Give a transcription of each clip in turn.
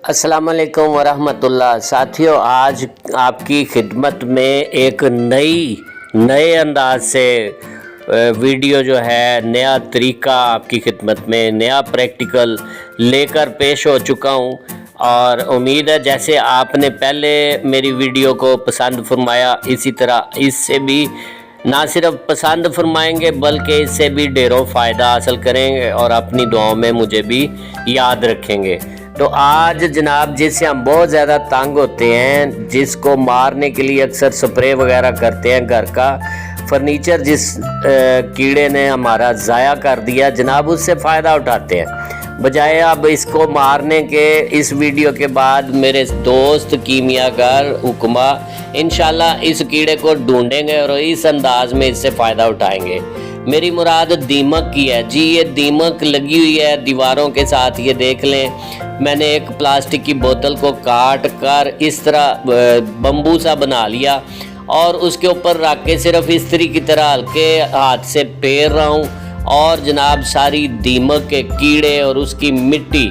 السلام علیکم ورحمۃ اللہ۔ ساتھیوں، آج آپ کی خدمت میں ایک نئے انداز سے ویڈیو جو ہے، نیا طریقہ آپ کی خدمت میں، نیا پریکٹیکل لے کر پیش ہو چکا ہوں، اور امید ہے جیسے آپ نے پہلے میری ویڈیو کو پسند فرمایا، اسی طرح اس سے بھی نہ صرف پسند فرمائیں گے بلکہ اس سے بھی ڈھیروں فائدہ حاصل کریں گے اور اپنی دعاؤں میں مجھے بھی یاد رکھیں گے۔ تو آج جناب، جس سے ہم بہت زیادہ تنگ ہوتے ہیں، جس کو مارنے کے لیے اکثر سپرے وغیرہ کرتے ہیں، گھر کا فرنیچر جس کیڑے نے ہمارا ضائع کر دیا جناب، اس سے فائدہ اٹھاتے ہیں۔ بجائے اب اس کو مارنے کے، اس ویڈیو کے بعد میرے دوست کیمیا گر حکمہ انشاءاللہ اس کیڑے کو ڈھونڈیں گے اور اس انداز میں اس سے فائدہ اٹھائیں گے۔ میری مراد دیمک کی ہے جی۔ یہ دیمک لگی ہوئی ہے دیواروں کے ساتھ، یہ دیکھ لیں۔ میں نے ایک پلاسٹک کی بوتل کو کاٹ کر اس طرح بمبو سا بنا لیا اور اس کے اوپر رکھ کے صرف استری کی طرح ہلکے ہاتھ سے پھیر رہا ہوں، اور جناب ساری دیمک کے کیڑے اور اس کی مٹی،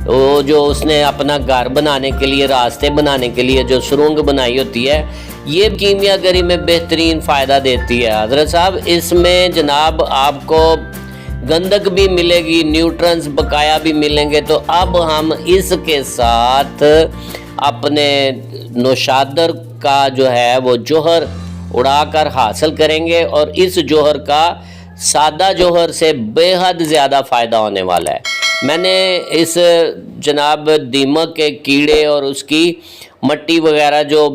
وہ جو اس نے اپنا گھر بنانے کے لیے، راستے بنانے کے لیے جو سرنگ بنائی ہوتی ہے، یہ کیمیا گری میں بہترین فائدہ دیتی ہے حضرت صاحب۔ اس میں جناب آپ کو گندگ بھی ملے گی، نیوٹرنز بقایا بھی ملیں گے۔ تو اب ہم اس کے ساتھ اپنے نوشادر کا جو ہے وہ جوہر اڑا کر حاصل کریں گے، اور اس جوہر کا سادہ جوہر سے بے حد زیادہ فائدہ ہونے والا ہے۔ میں نے اس جناب دیمک کے کیڑے اور اس کی مٹی وغیرہ جو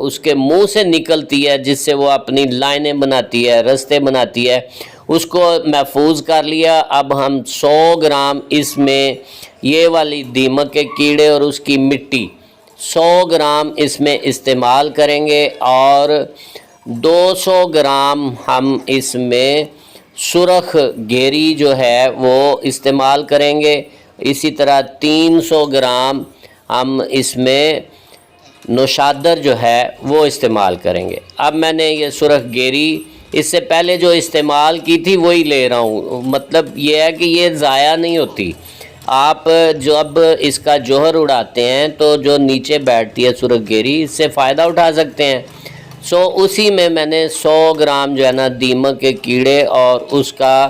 اس کے منہ سے نکلتی ہے، جس سے وہ اپنی لائنیں بناتی ہے، رستے بناتی ہے، اس کو محفوظ کر لیا۔ اب ہم 100 گرام اس میں یہ والی دیمک کے کیڑے اور اس کی مٹی 100 گرام اس میں استعمال کریں گے، اور 200 گرام ہم اس میں سرخ گیری جو ہے وہ استعمال کریں گے۔ اسی طرح 300 گرام ہم اس میں نوشادر جو ہے وہ استعمال کریں گے۔ اب میں نے یہ سرخ گیری اس سے پہلے جو استعمال کی تھی وہی لے رہا ہوں، مطلب یہ ہے کہ یہ ضائع نہیں ہوتی۔ آپ جب اس کا جوہر اڑاتے ہیں تو جو نیچے بیٹھتی ہے سرخ گیری، اس سے فائدہ اٹھا سکتے ہیں۔ اسی میں نے 100 گرام جو ہے نا دیمک کے کیڑے اور اس کا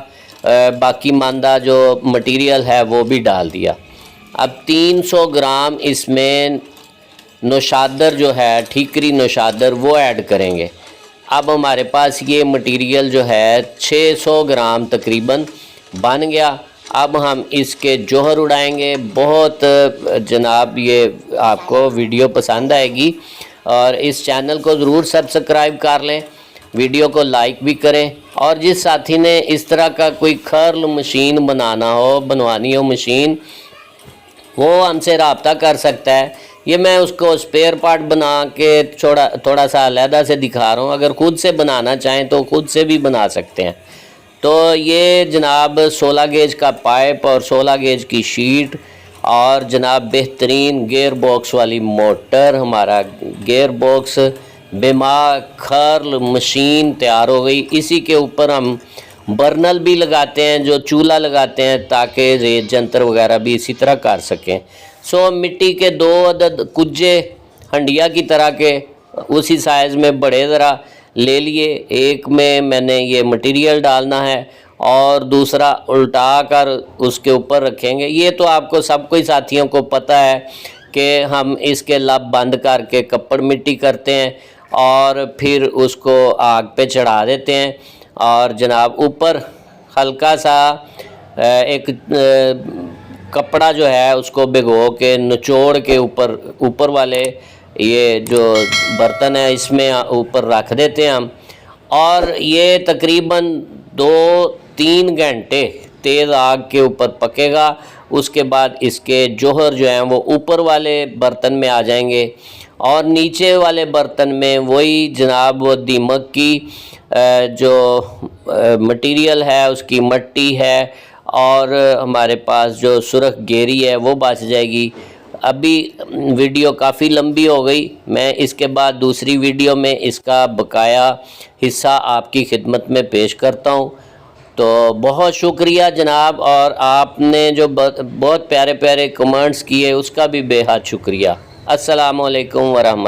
باقی ماندہ جو مٹیریل ہے وہ بھی ڈال دیا۔ اب 300 گرام اس میں نوشادر جو ہے، ٹھیکری نوشادر، وہ ایڈ کریں گے۔ اب ہمارے پاس یہ مٹیریل جو ہے 600 گرام تقریباً بن گیا۔ اب ہم اس کے جوہر اڑائیں گے۔ بہت جناب یہ آپ کو ویڈیو پسند آئے گی، اور اس چینل کو ضرور سبسکرائب کر لیں، ویڈیو کو لائک بھی کریں، اور جس ساتھی نے اس طرح کا کوئی کھرل مشین بنوانی ہو مشین، وہ ہم سے رابطہ کر سکتا ہے۔ یہ میں اس کو اسپیئر پارٹ بنا کے تھوڑا سا علیحدہ سے دکھا رہا ہوں، اگر خود سے بنانا چاہیں تو خود سے بھی بنا سکتے ہیں۔ تو یہ جناب 16 گیج کا پائپ اور 16 گیج کی شیٹ، اور جناب بہترین گیئر باکس والی موٹر، ہمارا گیئر باکس بما کھرل مشین تیار ہو گئی۔ اسی کے اوپر ہم برنل بھی لگاتے ہیں، جو چولہا لگاتے ہیں، تاکہ ریت جنتر وغیرہ بھی اسی طرح کر سکیں۔ مٹی کے 2 عدد کجے ہنڈیا کی طرح کے اسی سائز میں بڑے ذرا لے لیے۔ ایک میں نے یہ مٹیریل ڈالنا ہے اور دوسرا الٹا کر اس کے اوپر رکھیں گے۔ یہ تو آپ کو سب کوئی ساتھیوں کو پتہ ہے کہ ہم اس کے لب بند کر کے کپڑ مٹی کرتے ہیں اور پھر اس کو آگ پہ چڑھا دیتے ہیں، اور جناب اوپر ہلکا سا ایک کپڑا جو ہے اس کو بھگو کے نچوڑ کے اوپر والے یہ جو برتن ہے اس میں اوپر رکھ دیتے ہیں ہم، اور یہ تقریباً 2-3 گھنٹے تیز آگ کے اوپر پکے گا۔ اس کے بعد اس کے جوہر جو ہیں وہ اوپر والے برتن میں آ جائیں گے، اور نیچے والے برتن میں وہی جناب وہ دیمک کی جو مٹیریل ہے، اس کی مٹی ہے، اور ہمارے پاس جو سرخ گیری ہے وہ بچ جائے گی۔ ابھی ویڈیو کافی لمبی ہو گئی، میں اس کے بعد دوسری ویڈیو میں اس کا بقایا حصہ آپ کی خدمت میں پیش کرتا ہوں۔ تو بہت شکریہ جناب، اور آپ نے جو بہت پیارے پیارے کمنٹس کیے اس کا بھی بے حد شکریہ۔ السلام علیکم ورحمۃ